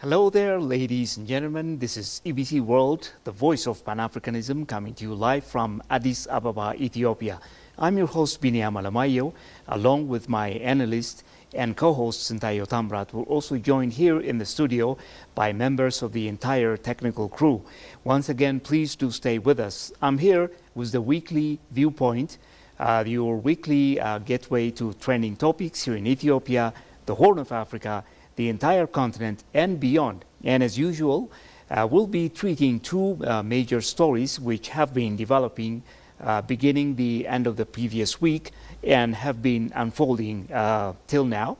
Hello there, ladies and gentlemen. This is EBC World, the voice of Pan-Africanism, coming to you live from Addis Ababa, Ethiopia. I'm your host, Binyam Alamayo, along with my analyst and co-host, Sintayo Tamrat. We're also joined here in the studio by members of the entire technical crew. Once again, please do stay with us. I'm here with the weekly Viewpoint, your weekly gateway to trending topics here in Ethiopia, the Horn of Africa, the entire continent and beyond. And as usual, we'll be treating two major stories which have been developing beginning the end of the previous week and have been unfolding till now.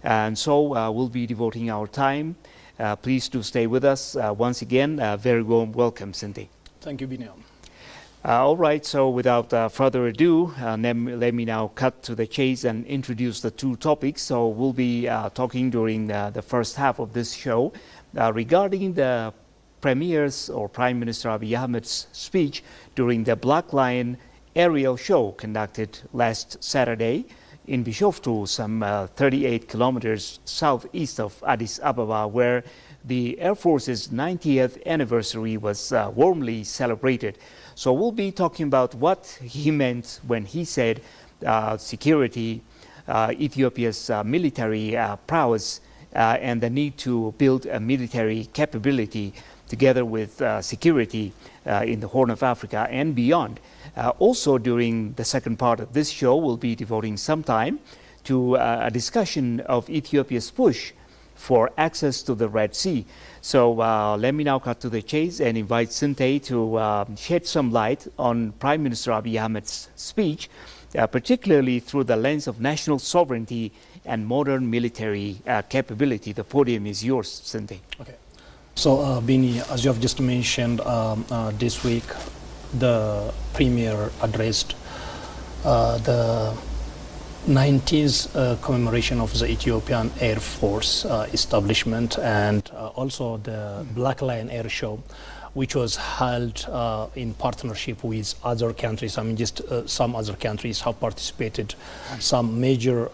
And so we'll be devoting our time. Please do stay with us. Once again, very warm welcome, Cindy. Thank you, Binyam. All right, so without further ado, let me now cut to the chase and introduce the two topics. So we'll be talking during the first half of this show regarding the Premier's or Prime Minister Abiy Ahmed's speech during the Black Lion aerial show conducted last Saturday in Bishoftu, some 38 kilometers southeast of Addis Ababa, where the Air Force's 90th anniversary was warmly celebrated. So we'll be talking about what he meant when he said security, Ethiopia's military prowess, and the need to build a military capability together with security in the Horn of Africa and beyond. Also, during the second part of this show, we'll be devoting some time to a discussion of Ethiopia's push for access to the Red Sea. So let me now cut to the chase and invite Sinte to shed some light on Prime Minister Abiy Ahmed's speech, particularly through the lens of national sovereignty and modern military capability. The podium is yours, Sinte. Okay. So, Bini, as you have just mentioned, this week the Premier addressed the 90th commemoration of the Ethiopian Air Force establishment and also the Black Lion Air Show, which was held in partnership with other countries. I mean, just some other countries have participated. Some major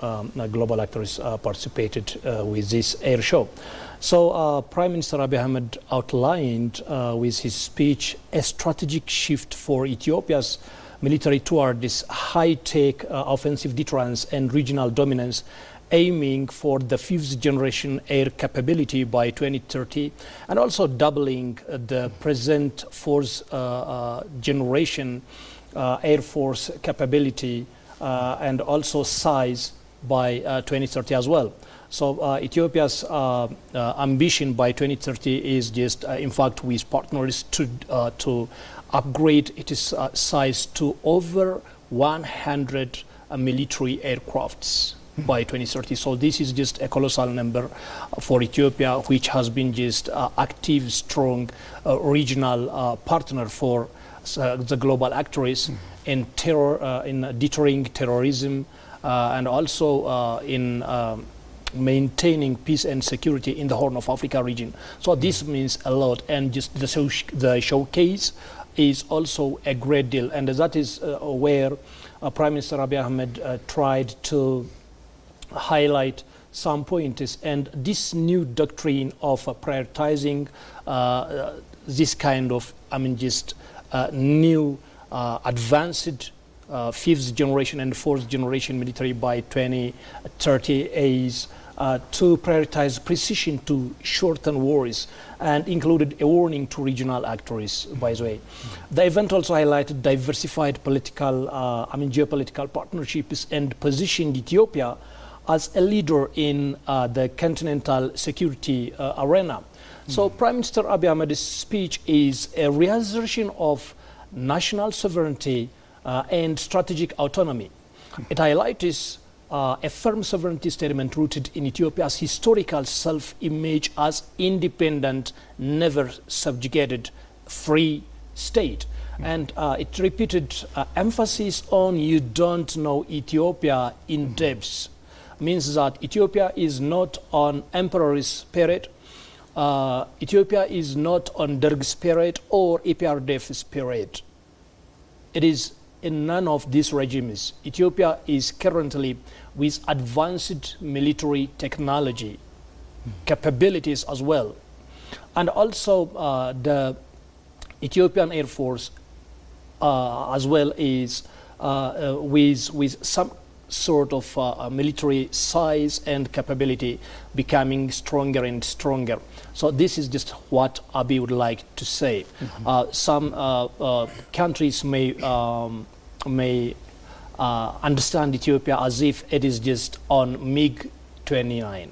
global actors participated with this air show. So Prime Minister Abiy Ahmed outlined with his speech a strategic shift for Ethiopia's military toward this high-tech offensive deterrence and regional dominance, aiming for the fifth generation air capability by 2030 and also doubling the present fourth generation air force capability and also size by 2030 as well. So Ethiopia's ambition by 2030 is just, in fact, with partners to upgrade its size to over 100 military aircrafts by 2030. So this is just a colossal number for Ethiopia, which has been just active, strong regional partner for the global actors in terror, in deterring terrorism, and also in maintaining peace and security in the Horn of Africa region. So this means a lot, and just the showcase is also a great deal, and that is where Prime Minister Abiy Ahmed tried to highlight some points, and this new doctrine of prioritizing this kind of, new advanced fifth generation and fourth generation military by 2030 is to prioritize precision to shorten wars, and included a warning to regional actors, by the way. The event also highlighted diversified political, geopolitical partnerships and positioned Ethiopia as a leader in the continental security arena. So Prime Minister Abiy Ahmed's speech is a reassertion of national sovereignty and strategic autonomy. It highlights a firm sovereignty statement rooted in Ethiopia's historical self-image as independent, never subjugated, free state. And it repeated emphasis on "you don't know Ethiopia in depth," means that Ethiopia is not on emperor's period, Ethiopia is not on Derg's period or EPRDF's period. It is in none of these regimes. Ethiopia is currently with advanced military technology, capabilities as well, And also the Ethiopian Air Force as well is with some sort of military size and capability becoming stronger and stronger. So this is just what Abiy would like to say. Some countries may understand Ethiopia as if it is just on MiG-29,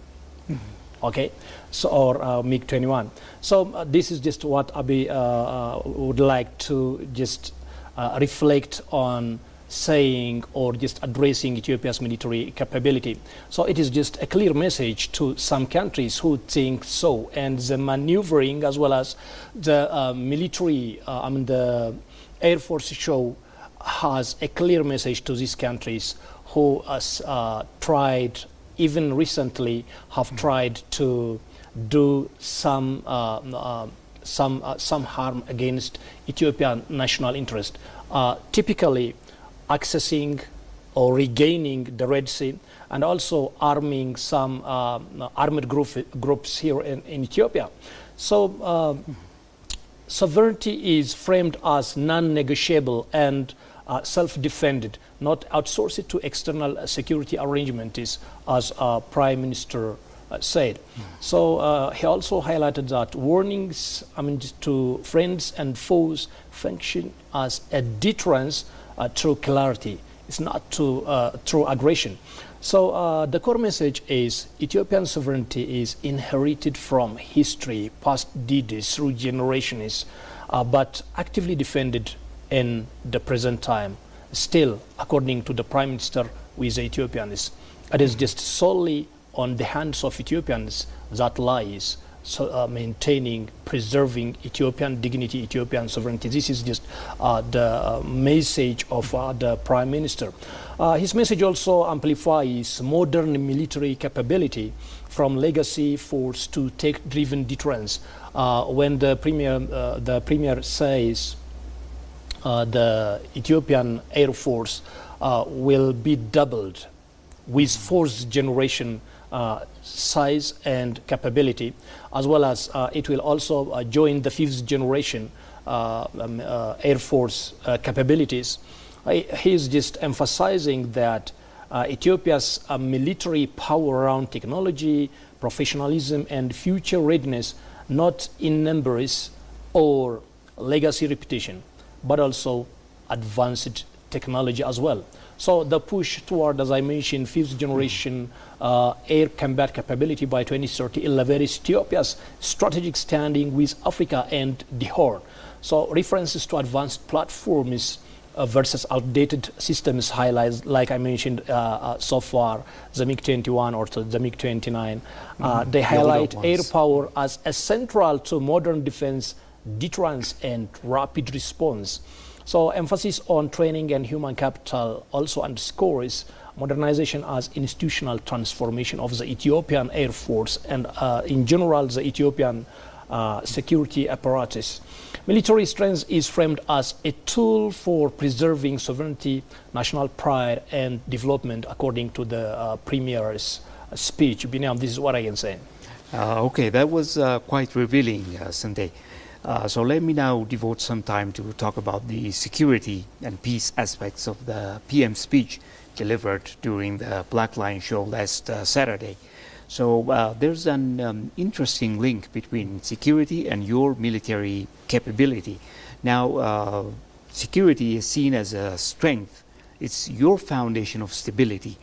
okay, so or MiG-21. So this is just what Abiy would like to just reflect on saying or just addressing Ethiopia's military capability. So it is just a clear message to some countries who think so, and the maneuvering as well as the military, the Air Force show has a clear message to these countries who has tried, even recently, have tried to do some harm against Ethiopian national interest. Typically, accessing or regaining the Red Sea, and also arming some armed groups here in Ethiopia. So sovereignty is framed as non-negotiable and self-defended, not outsourced to external security arrangements, as Prime Minister said. So he also highlighted that warnings to friends and foes function as a deterrence through clarity. It's not through aggression. So the core message is Ethiopian sovereignty is inherited from history, past deeds through generations, but actively defended in the present time. Still, according to the Prime Minister with the Ethiopians, it is just solely on the hands of Ethiopians that lies. So maintaining, preserving Ethiopian dignity, Ethiopian sovereignty. This is just the message of the Prime Minister. His message also amplifies modern military capability from legacy force to tech-driven deterrence. When the premier says the Ethiopian Air Force will be doubled with fourth generation size and capability, as well as it will also join the fifth generation Air Force capabilities. He is just emphasizing that Ethiopia's military power around technology, professionalism, and future readiness, not in numbers or legacy repetition, but also advanced technology as well. So the push toward, as I mentioned, fifth generation air combat capability by 2030 elevates Ethiopia's strategic standing with Africa and the Horn. So references to advanced platforms versus outdated systems highlights, like I mentioned so far, the MiG-21 or the MiG-29. They highlight air power as central to modern defense, deterrence, and rapid response. So emphasis on training and human capital also underscores modernization as institutional transformation of the Ethiopian Air Force and in general the Ethiopian security apparatus. Military strength is framed as a tool for preserving sovereignty, national pride, and development, according to the Premier's speech. Binyam, this is what I can say. Okay, that was quite revealing, Sunday. So let me now devote some time to talk about the security and peace aspects of the PM speech delivered during the Black Lion show last Saturday. So there's an interesting link between security and your military capability. Now, security is seen as a strength. It's your foundation of stability.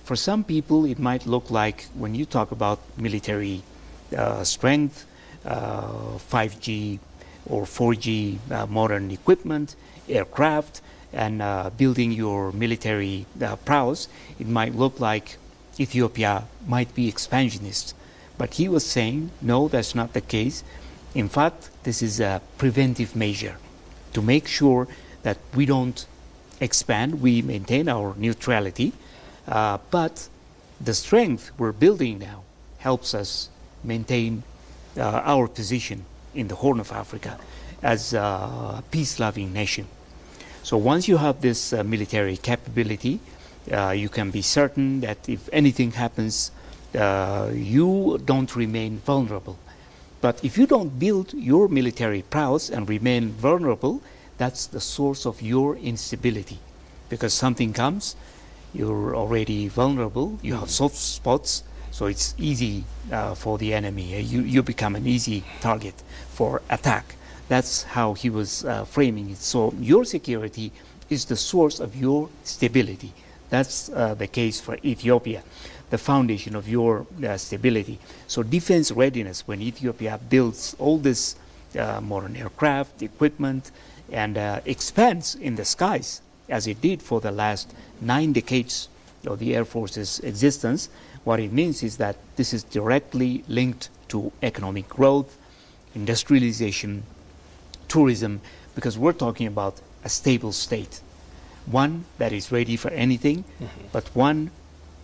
For some people, it might look like when you talk about military strength, 5G or 4G modern equipment, aircraft, and building your military prowess, it might look like Ethiopia might be expansionist. But he was saying, no, that's not the case. In fact, this is a preventive measure to make sure that we don't expand, we maintain our neutrality, but the strength we're building now helps us maintain our position in the Horn of Africa as a peace-loving nation. So once you have this military capability, you can be certain that if anything happens, you don't remain vulnerable. But if you don't build your military prowess and remain vulnerable, that's the source of your instability. Because something comes, you're already vulnerable, you have soft spots, so it's easy for the enemy. You become an easy target for attack. That's how he was framing it. So your security is the source of your stability. That's the case for Ethiopia, the foundation of your stability. So defense readiness, when Ethiopia builds all this modern aircraft, equipment, and expands in the skies, as it did for the last 9 decades of the Air Force's existence, what it means is that this is directly linked to economic growth, industrialization, tourism, because we're talking about a stable state, one that is ready for anything, but one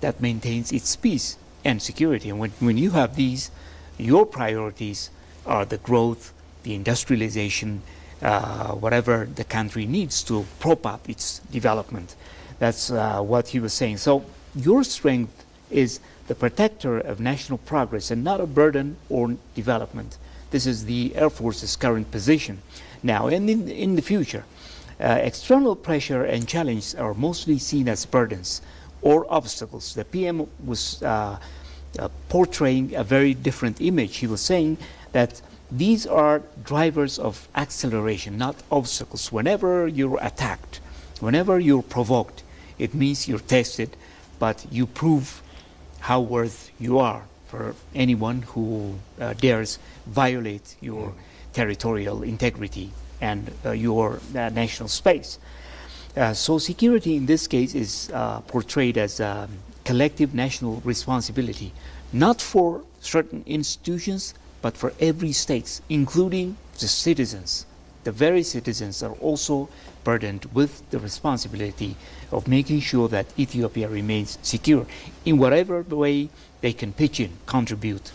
that maintains its peace and security. And when you have these, your priorities are the growth, the industrialization, whatever the country needs to prop up its development. That's what he was saying. So your strength is the protector of national progress and not a burden or development. This is the Air Force's current position. Now, and in the future, external pressure and challenge are mostly seen as burdens or obstacles. The PM was portraying a very different image. He was saying that these are drivers of acceleration, not obstacles. Whenever you're attacked, whenever you're provoked, it means you're tested, but you prove how worth you are for anyone who dares violate your territorial integrity and your national space. So security in this case is portrayed as a collective national responsibility, not for certain institutions, but for every state, including the citizens. The very citizens are also burdened with the responsibility of making sure that Ethiopia remains secure in whatever way they can pitch in, contribute.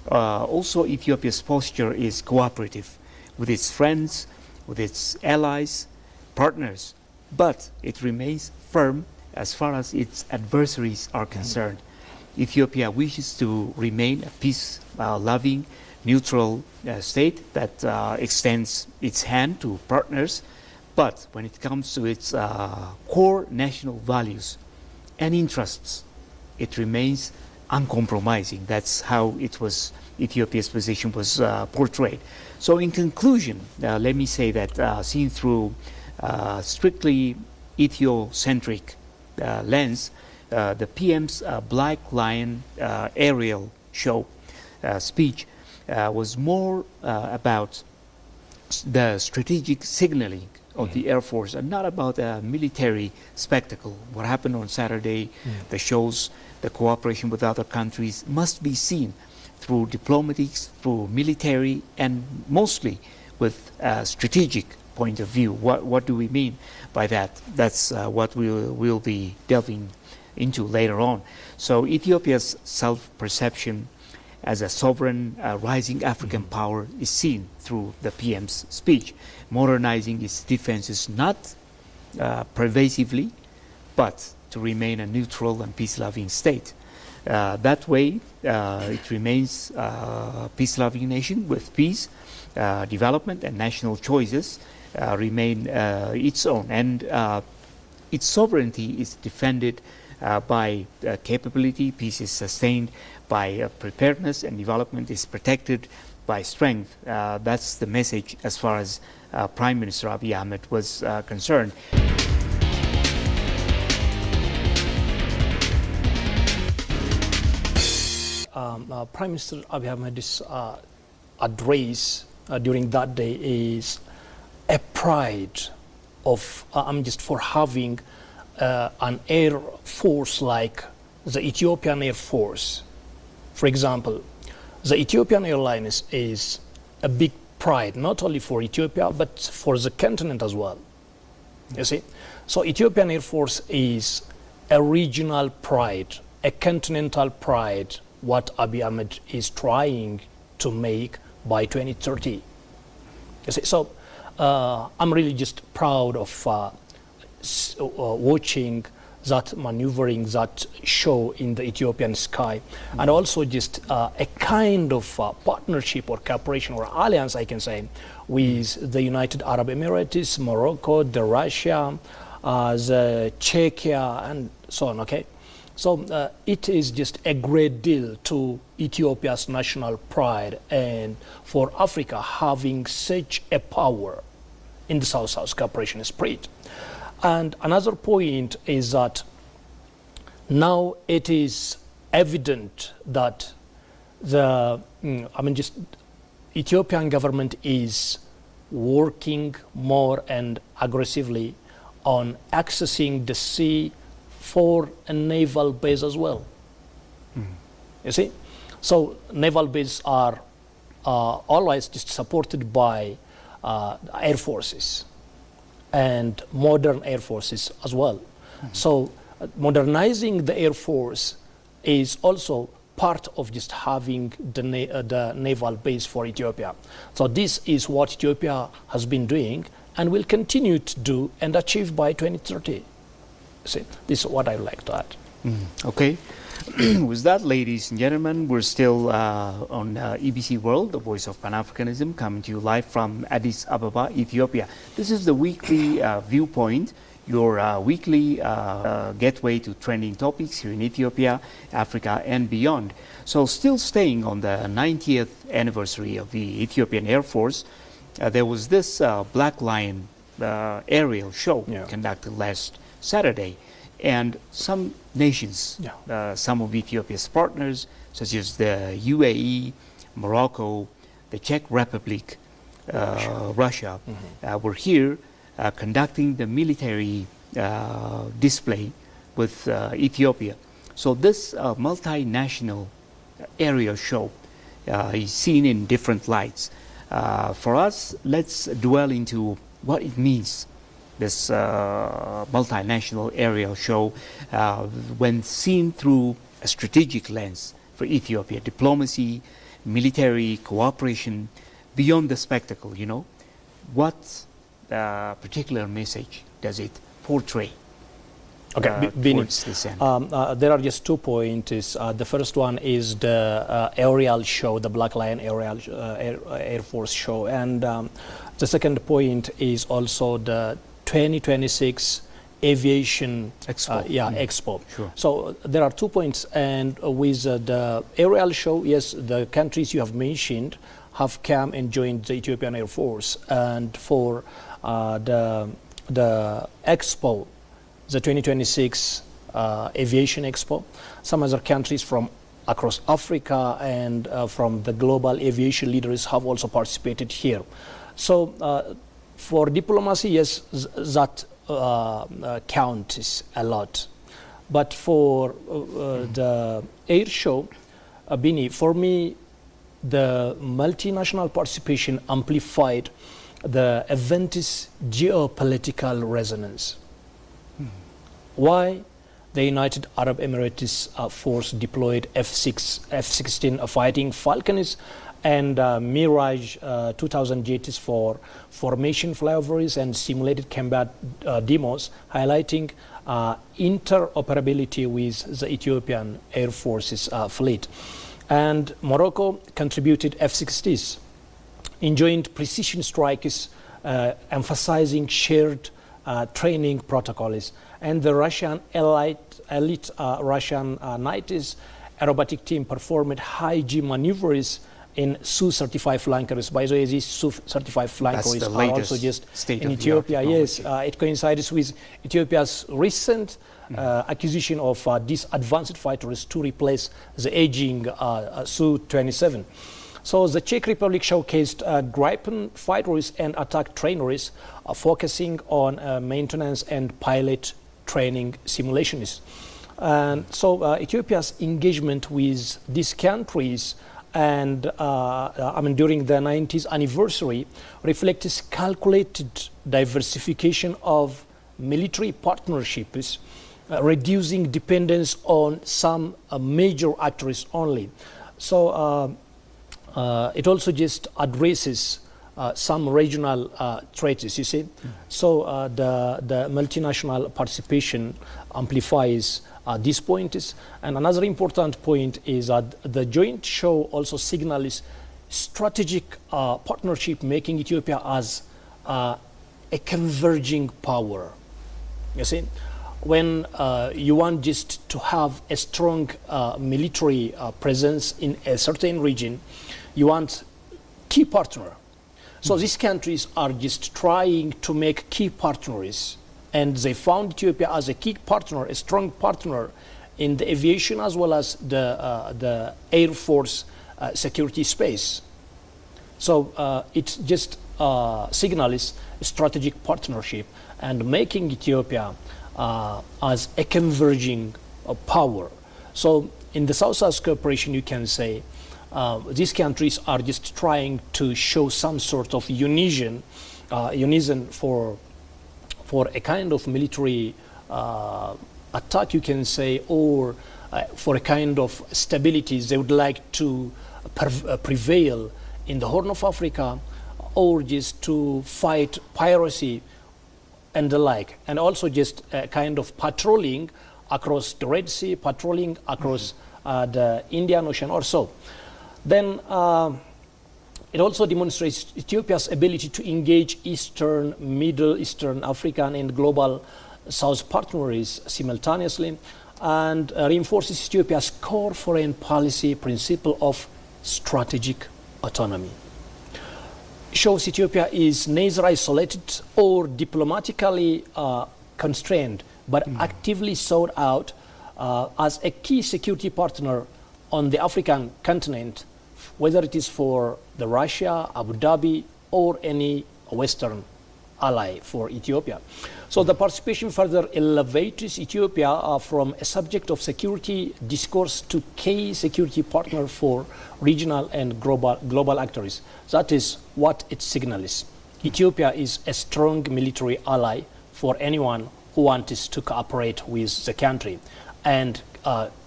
Also, Ethiopia's posture is cooperative with its friends, with its allies, partners, but it remains firm as far as its adversaries are concerned. Ethiopia wishes to remain a peace-loving, neutral state that extends its hand to partners, but when it comes to its core national values and interests, it remains uncompromising. That's how it was. Ethiopia's position was portrayed. So, in conclusion, let me say that seen through strictly Ethiocentric lens, the PM's Black Lion aerial show speech was more about the strategic signaling of the Air Force and not about a military spectacle. What happened on Saturday, the shows, the cooperation with other countries must be seen through diplomacy, through military, and mostly with a strategic point of view. What do we mean by that? That's what we'll be delving into later on. So Ethiopia's self-perception as a sovereign, rising African power is seen through the PM's speech, modernizing its defenses not pervasively, but to remain a neutral and peace-loving state. That way, it remains a peace-loving nation with peace, development, and national choices remain its own. And its sovereignty is defended by capability, peace is sustained by preparedness, and development is protected by strength. That's the message as far as Prime Minister Abiy Ahmed was concerned. Prime Minister Abiy Ahmed's address during that day is a pride of just for having an air force like the Ethiopian Air Force. For example, the Ethiopian Airlines is a big pride, not only for Ethiopia, but for the continent as well. You see? So Ethiopian Air Force is a regional pride, a continental pride, what Abiy Ahmed is trying to make by 2030. You see? So I'm really just proud of watching that maneuvering, that show in the Ethiopian sky, and also just a kind of partnership or cooperation or alliance, I can say, with the United Arab Emirates, Morocco, the Russia, the Czechia, and so on, okay? So it is just a great deal to Ethiopia's national pride and for Africa having such a power in the South-South cooperation spirit. And another point is that now it is evident that the, Ethiopian government is working more and aggressively on accessing the sea for a naval base as well. You see? So naval bases are always just supported by air forces and modern air forces as well. So modernizing the air force is also part of just having the naval base for Ethiopia. So this is what Ethiopia has been doing and will continue to do and achieve by 2030. See, this is what I would like to add. Okay. With that, ladies and gentlemen, we're still on EBC World, the voice of Pan-Africanism, coming to you live from Addis Ababa, Ethiopia. This is the weekly Viewpoint, your weekly gateway to trending topics here in Ethiopia, Africa, and beyond. So still staying on the 90th anniversary of the Ethiopian Air Force, there was this Black Lion aerial show conducted last Saturday. And some nations, some of Ethiopia's partners, such as the UAE, Morocco, the Czech Republic, Russia, were here conducting the military display with Ethiopia. So this multinational aerial show is seen in different lights. For us, let's dwell into what it means, this multinational aerial show, when seen through a strategic lens for Ethiopia, diplomacy, military cooperation, beyond the spectacle, you know. What particular message does it portray? Okay, towards this end? There are just 2 points. The first one is the aerial show, the Black Lion aerial Air Force show, and the second point is also the 2026 aviation Expo. Expo. Sure. So there are 2 points, and with the aerial show, yes, the countries you have mentioned have come and joined the Ethiopian Air Force, and for the Expo, the 2026 aviation Expo, some other countries from across Africa and from the global aviation leaders have also participated here. So for diplomacy, yes, that counts a lot. But for the air show, Bini, for me, the multinational participation amplified the event's geopolitical resonance. Why? The United Arab Emirates force deployed F-16 fighting Falcons and Mirage 2000 jets for formation flyovers and simulated combat demos, highlighting interoperability with the Ethiopian Air Force's fleet. And Morocco contributed F-16s, enjoined precision strikes, emphasizing shared training protocols. And the Russian elite Russian Knights aerobatic team performed high-G maneuvers in Su-35 flankers. By the way, these Su-35 flankers are also just in Ethiopia. Yes, it coincides with Ethiopia's recent acquisition of these advanced fighters to replace the aging Su-27. So the Czech Republic showcased Gripen fighters and attack trainers, focusing on maintenance and pilot training simulations. And so Ethiopia's engagement with these countries and during the 90th anniversary reflects calculated diversification of military partnerships, reducing dependence on some major actors only. So it also just addresses some regional traits, you see. So the multinational participation amplifies these points. And another important point is that the joint show also signals strategic partnership, making Ethiopia as a converging power. You see, when you want just to have a strong military presence in a certain region, you want key partner. So these countries are just trying to make key partners, and they found Ethiopia as a key partner, a strong partner in the aviation as well as the Air Force security space. So it just signals strategic partnership and making Ethiopia as a converging power. So in the South-South cooperation, you can say these countries are just trying to show some sort of unison for a kind of military attack, you can say, or for a kind of stability they would like to prevail in the Horn of Africa, or just to fight piracy and the like, and also just a kind of patrolling across the Red Sea, patrolling across the Indian Ocean or so. Then it also demonstrates Ethiopia's ability to engage Eastern, Middle Eastern, African, and global South partners simultaneously, and reinforces Ethiopia's core foreign policy principle of strategic autonomy. Shows Ethiopia is neither isolated or diplomatically constrained, but actively sought out as a key security partner on the African continent, whether it is for the Russia, Abu Dhabi, or any Western ally for Ethiopia. So the participation further elevates Ethiopia from a subject of security discourse to key security partner for regional and global actors. That is what it signals. Ethiopia is a strong military ally for anyone who wants to cooperate with the country, and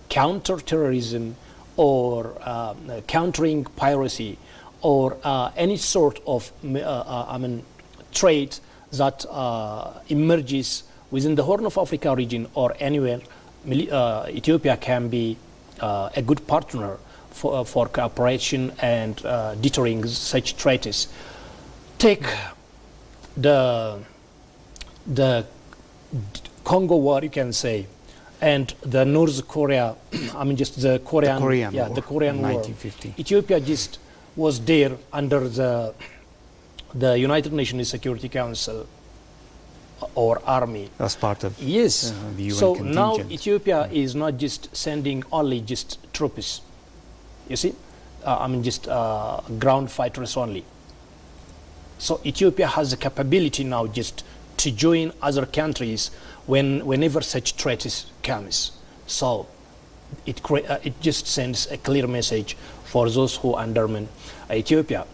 counter terrorism or countering piracy or any sort of trade that emerges within the Horn of Africa region or anywhere. Ethiopia can be a good partner for cooperation and deterring such threats. Take the Congo War, you can say, and the North Korea, the Korean War, the Korean War. 1950. Ethiopia just was there under the United Nations Security Council or army. As part of the UN so contingent. Now Ethiopia is not just sending only just troops, you see, ground fighters only. So Ethiopia has the capability now just to join other countries whenever such threat comes. So it just sends a clear message for those who undermine Ethiopia.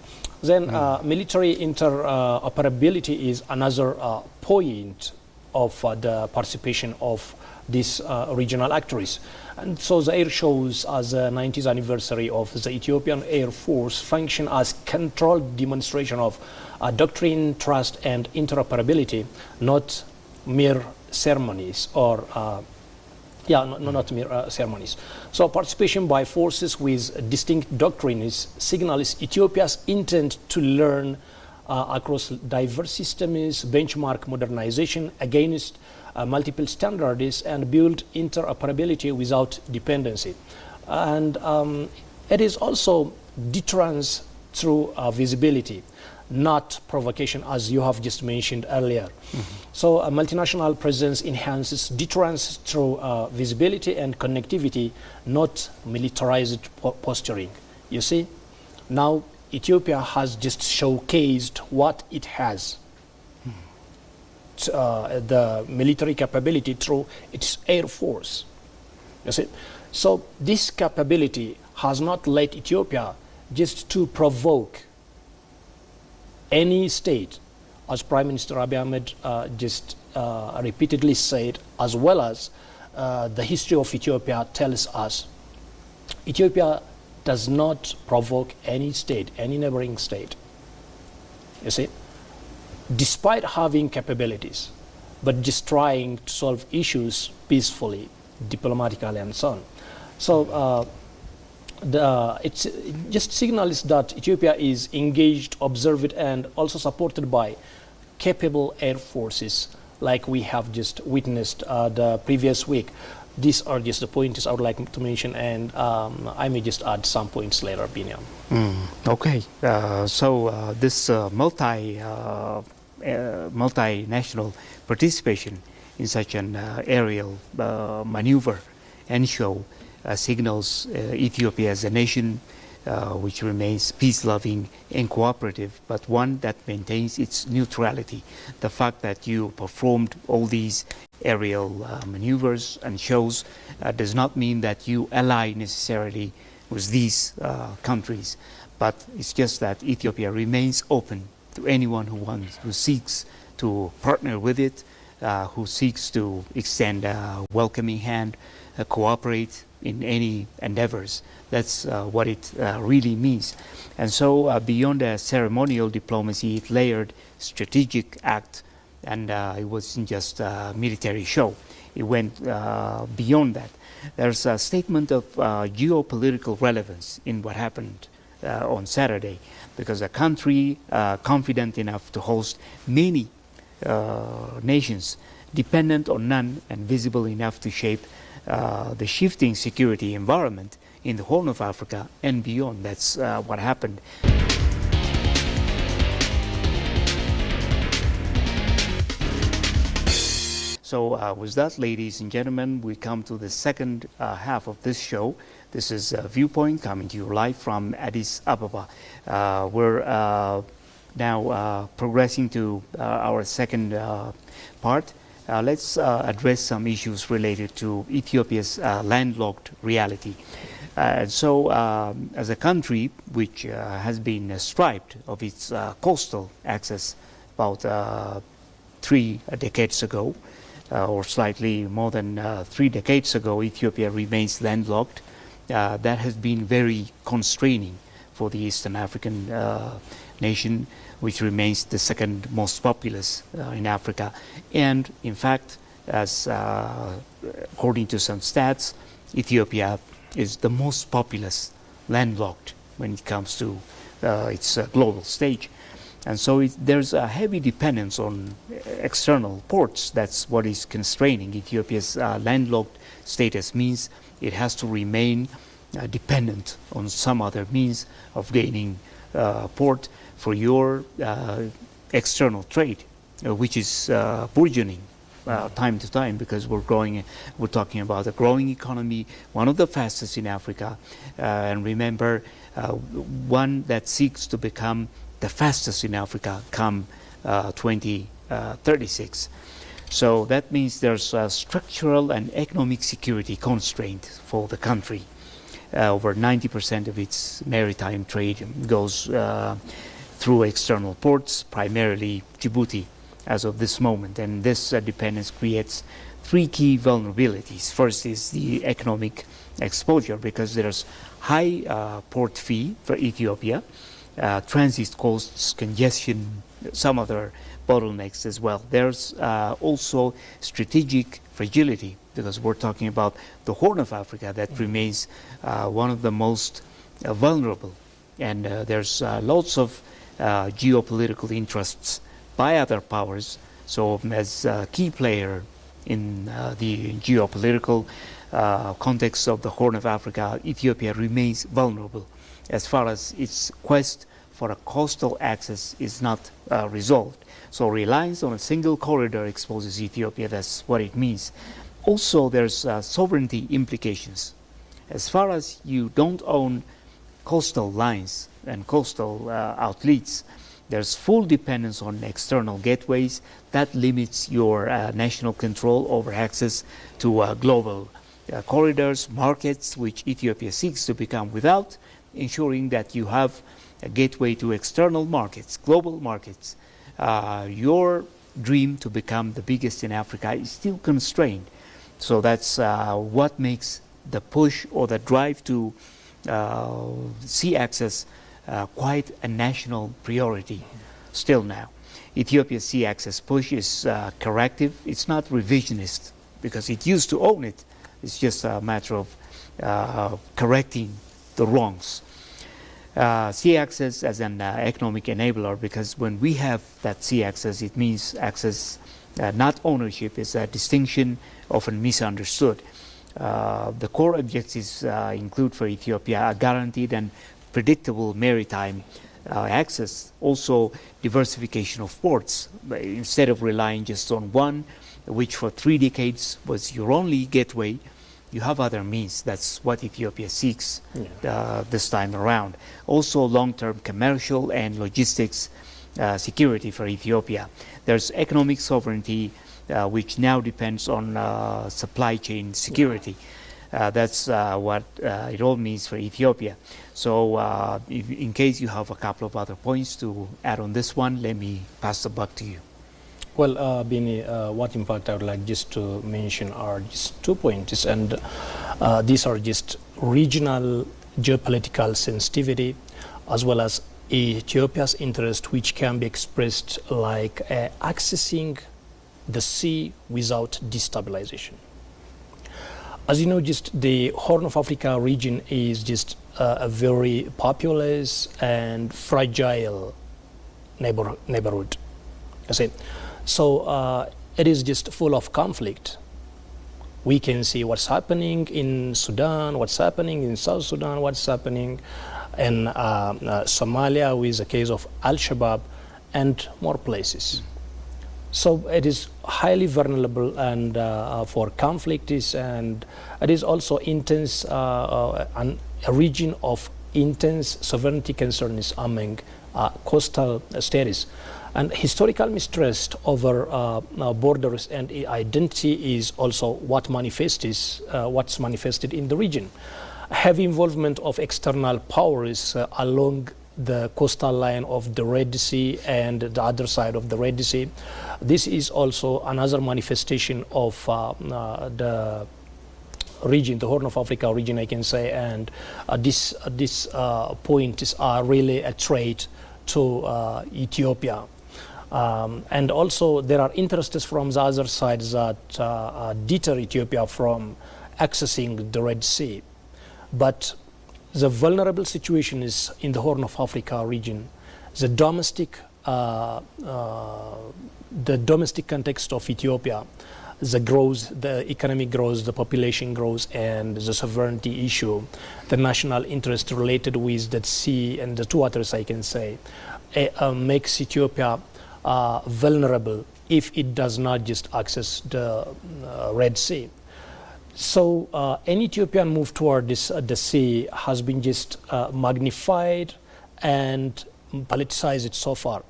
Then military interoperability is another point of the participation of these regional actors. And so the air shows as the 90th anniversary of the Ethiopian Air Force function as controlled demonstration of doctrine, trust, and interoperability, not mere ceremonies or not mere ceremonies. So participation by forces with distinct doctrines signals Ethiopia's intent to learn across diverse systems, benchmark modernization against multiple standards, and build interoperability without dependency. And it is also deterrence through visibility, not provocation, as you have just mentioned earlier. So a multinational presence enhances deterrence through visibility and connectivity, not militarized posturing. You see, now Ethiopia has just showcased what it has. The military capability through its air force. You see? So this capability has not led Ethiopia just to provoke any state, as Prime Minister Abiy Ahmed just repeatedly said, as well as the history of Ethiopia tells us. Ethiopia does not provoke any state, any neighboring state. you see, despite having capabilities, but just trying to solve issues peacefully, diplomatically, and so on. So it's just signals that Ethiopia is engaged, observed, and also supported by capable air forces, like we have just witnessed the previous week. These are just the points I would like to mention, and I may just add some points later, Biniam. Okay, so this multinational participation in such an aerial maneuver and show signals Ethiopia as a nation which remains peace-loving and cooperative, but one that maintains its neutrality. The fact that you performed all these aerial maneuvers and shows does not mean that you ally necessarily with these countries, but it's just that Ethiopia remains open to anyone who seeks to partner with it, who seeks to extend a welcoming hand, cooperate in any endeavors. That's what it really means. And so beyond a ceremonial diplomacy, it layered strategic act, and it wasn't just a military show. It went beyond that. There's a statement of geopolitical relevance in what happened on Saturday, because a country confident enough to host many nations, dependent on none, and visible enough to shape the shifting security environment in the Horn of Africa and beyond. That's what happened. So with that, ladies and gentlemen, we come to the second half of this show. This is Viewpoint, coming to you live from Addis Ababa. We're now progressing to our second part. Let's address some issues related to Ethiopia's landlocked reality. So as a country which has been stripped of its coastal access about 3 decades ago, or slightly more than 3 decades ago, Ethiopia remains landlocked. That has been very constraining for the Eastern African nation, which remains the second most populous in Africa. And in fact, as according to some stats, Ethiopia is the most populous landlocked when it comes to its global stage. And so there's a heavy dependence on external ports. That's what is constraining Ethiopia's landlocked status. Means it has to remain dependent on some other means of gaining port for your external trade, which is burgeoning time to time, because we're talking about a growing economy, one of the fastest in Africa, and remember, one that seeks to become the fastest in Africa come 2036. So that means there's a structural and economic security constraint for the country. Over 90% of its maritime trade goes through external ports, primarily Djibouti, as of this moment. And this dependence creates 3 key vulnerabilities. First is the economic exposure, because there's high port fee for Ethiopia, transit costs, congestion, some other bottlenecks as well. There's also strategic fragility, because we're talking about the Horn of Africa that remains one of the most vulnerable. And there's lots of geopolitical interests by other powers. So as a key player in the geopolitical context of the Horn of Africa, Ethiopia remains vulnerable as far as its quest for a coastal access is not resolved. So reliance on a single corridor exposes Ethiopia. That's what it means. Also, there's sovereignty implications. As far as you don't own coastal lines and coastal outlets, there's full dependence on external gateways that limits your national control over access to global corridors, markets, which Ethiopia seeks to become without ensuring that you have a gateway to external markets, global markets. Your dream to become the biggest in Africa is still constrained. So that's what makes the push or the drive to sea access quite a national priority still now. Ethiopia's sea access push is corrective. It's not revisionist because it used to own it. It's just a matter of correcting the wrongs. Sea access as an economic enabler, because when we have that sea access, it means access, not ownership, is a distinction often misunderstood. The core objectives include for Ethiopia a guaranteed and predictable maritime access, also diversification of ports, instead of relying just on one, which for 3 decades was your only gateway. You have other means. That's what Ethiopia seeks this time around. Also long-term commercial and logistics security for Ethiopia. There's economic sovereignty, which now depends on supply chain security. That's what it all means for Ethiopia. So in case you have a couple of other points to add on this one, let me pass the buck to you. Well, Bini, what in fact I would like just to mention are just 2 points, and these are just regional geopolitical sensitivity as well as Ethiopia's interest, which can be expressed like accessing the sea without destabilization. As you know, just the Horn of Africa region is just a very populous and fragile neighborhood. I say. So it is just full of conflict. We can see what's happening in Sudan, what's happening in South Sudan, what's happening in Somalia with the case of Al-Shabaab and more places. So it is highly vulnerable and for conflict and it is also intense, a region of intense sovereignty concerns among coastal states. And historical mistrust over borders and identity is also what's manifested in the region. Heavy involvement of external powers along the coastal line of the Red Sea and the other side of the Red Sea. This is also another manifestation of the region, the Horn of Africa region, I can say, and this points are really a threat to Ethiopia. And also there are interests from the other side that deter Ethiopia from accessing the Red Sea. But the vulnerable situation is in the Horn of Africa region. The domestic context of Ethiopia, the growth, the economic growth, the population growth, and the sovereignty issue, the national interest related with the sea and the two waters, I can say, makes Ethiopia vulnerable if it does not just access the Red Sea. So any Ethiopian move toward the sea has been just magnified and politicized so far.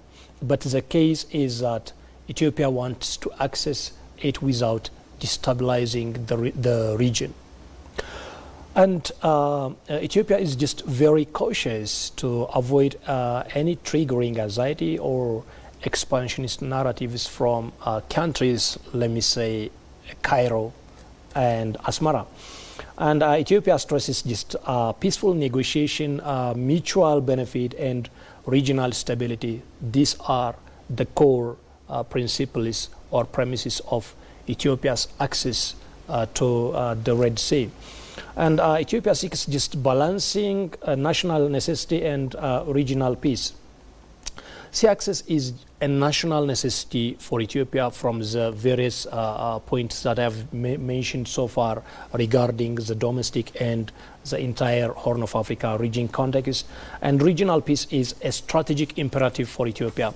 But the case is that Ethiopia wants to access it without destabilizing the region. And Ethiopia is just very cautious to avoid any triggering anxiety or expansionist narratives from countries, let me say, Cairo and Asmara. And Ethiopia stresses just peaceful negotiation, mutual benefit, and regional stability. These are the core principles or premises of Ethiopia's access to the Red Sea. And Ethiopia seeks just balancing national necessity and regional peace. Sea access is a national necessity for Ethiopia from the various points that I have mentioned so far regarding the domestic and the entire Horn of Africa region context. And regional peace is a strategic imperative for Ethiopia.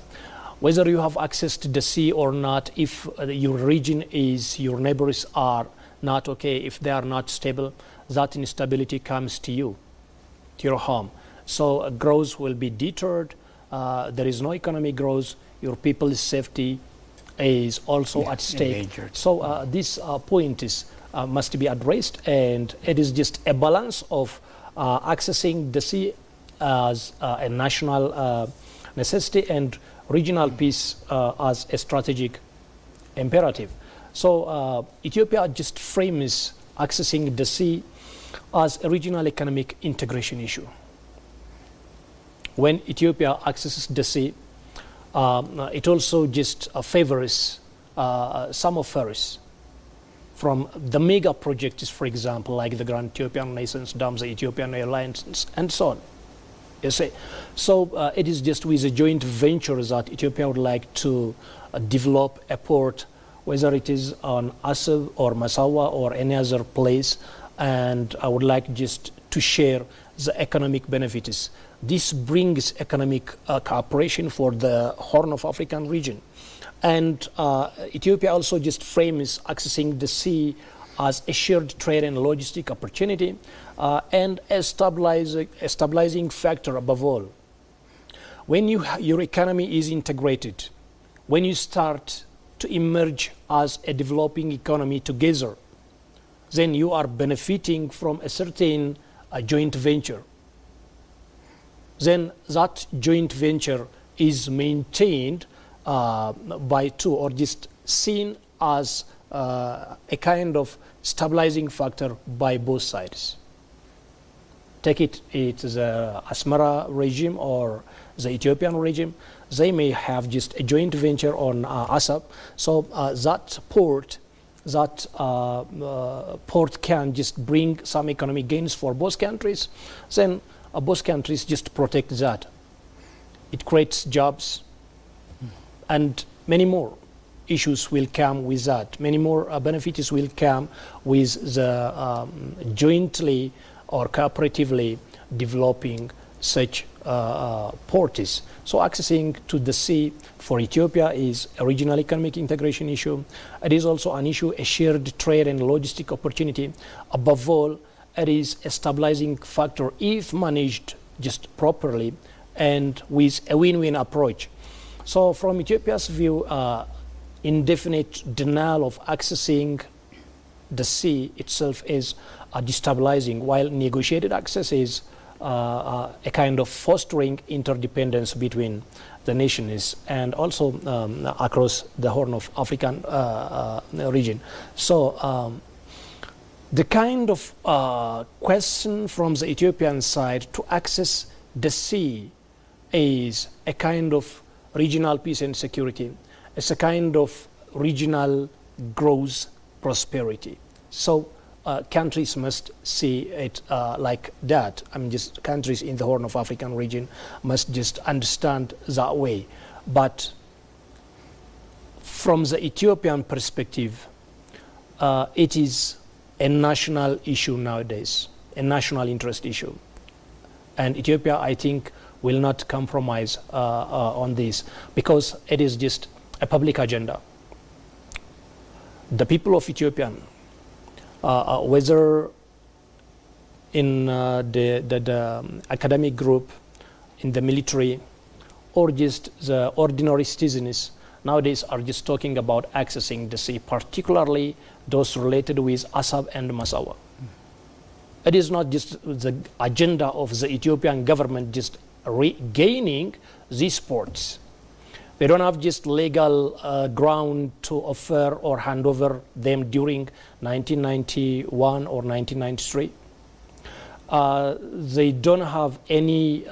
Whether you have access to the sea or not, if your region is, your neighbors are not okay, if they are not stable, that instability comes to you, to your home. So growth will be deterred. There is no economic growth. Your people's safety is also at stake. Endangered. So this point is must be addressed, and it is just a balance of accessing the sea as a national necessity and regional peace as a strategic imperative. So Ethiopia just frames accessing the sea as a regional economic integration issue. When Ethiopia accesses the sea, It also just favors some offers from the mega projects, for example, like the Grand Ethiopian Renaissance Dam, the Ethiopian Airlines, and so on. You see, so it is just with a joint venture that Ethiopia would like to develop a port, whether it is on Asab or Massawa or any other place, and I would like just to share the economic benefits. This brings economic cooperation for the Horn of African region. And Ethiopia also just frames accessing the sea as a shared trade and logistic opportunity and a stabilizing factor above all. When your economy is integrated, when you start to emerge as a developing economy together, then you are benefiting from a certain joint venture. Then that joint venture is maintained by two, or just seen as a kind of stabilizing factor by both sides. Take it's the Asmara regime or the Ethiopian regime. They may have just a joint venture on Asab. So that port can just bring some economic gains for both countries. Then both countries just protect that. It creates jobs, and many more issues will come with that. Many more benefits will come with the jointly or cooperatively developing such ports. So accessing to the sea for Ethiopia is a regional economic integration issue. It is also an issue, a shared trade and logistic opportunity. Above all, it is a stabilizing factor if managed just properly and with a win-win approach. So from Ethiopia's view, indefinite denial of accessing the sea itself is destabilizing, while negotiated access is a kind of fostering interdependence between the nations and also across the Horn of African region. So the kind of question from the Ethiopian side to access the sea is a kind of regional peace and security. It's a kind of regional growth, prosperity. So countries must see it like that. I mean, just countries in the Horn of African region must just understand that way. But from the Ethiopian perspective, it is a national issue nowadays, a national interest issue. And Ethiopia, I think, will not compromise on this because it is just a public agenda. The people of Ethiopia, whether in the academic group, in the military, or just the ordinary citizens, nowadays are just talking about accessing the sea, particularly those related with Asab and Massawa. It is not just the agenda of the Ethiopian government just regaining these ports. They don't have just legal ground to offer or hand over them during 1991 or 1993. They don't have any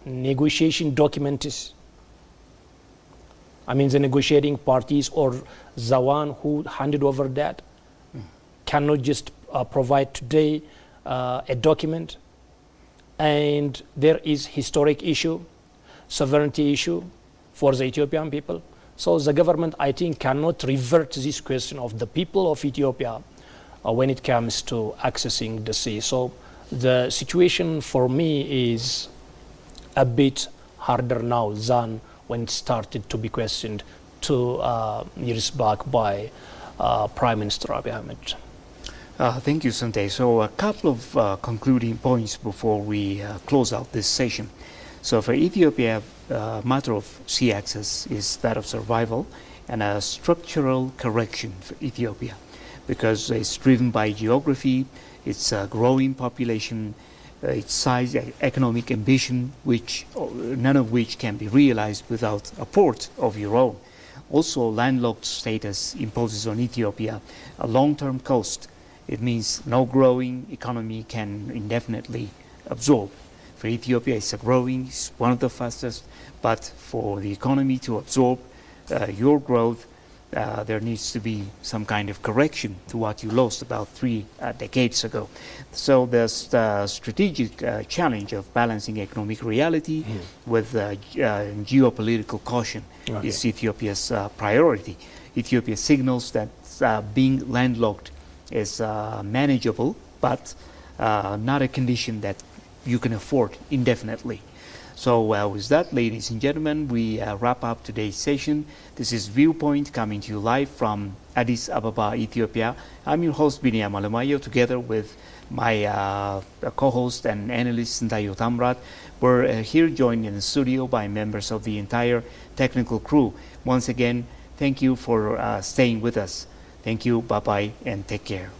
negotiation documents. I mean, the negotiating parties or the one who handed over that cannot just provide today a document. And there is historic issue, sovereignty issue for the Ethiopian people. So the government, I think, cannot revert this question of the people of Ethiopia when it comes to accessing the sea. So the situation for me is a bit harder now than when it started to be questioned 2 years back by Prime Minister Abiy Ahmed. Thank you, Sante. So a couple of concluding points before we close out this session. So for Ethiopia, a matter of sea access is that of survival and a structural correction for Ethiopia because it's driven by geography, its growing population, its size, economic ambition, which none of which can be realized without a port of your own. Also, landlocked status imposes on Ethiopia a long-term cost. It means no growing economy can indefinitely absorb. For for Ethiopia, it's growing, it's one of the fastest, but for the economy to absorb your growth, there needs to be some kind of correction to what you lost about 3 decades ago. So there's the strategic challenge of balancing economic reality with geopolitical caution is Ethiopia's priority. Ethiopia signals that being landlocked is manageable, but not a condition that you can afford indefinitely. So with that, ladies and gentlemen, we wrap up today's session. This is Viewpoint coming to you live from Addis Ababa, Ethiopia. I'm your host, Biniam Alamayo, together with my co-host and analyst, Ndayo Tamrat. We're here joined in the studio by members of the entire technical crew. Once again, thank you for staying with us. Thank you, bye-bye, and take care.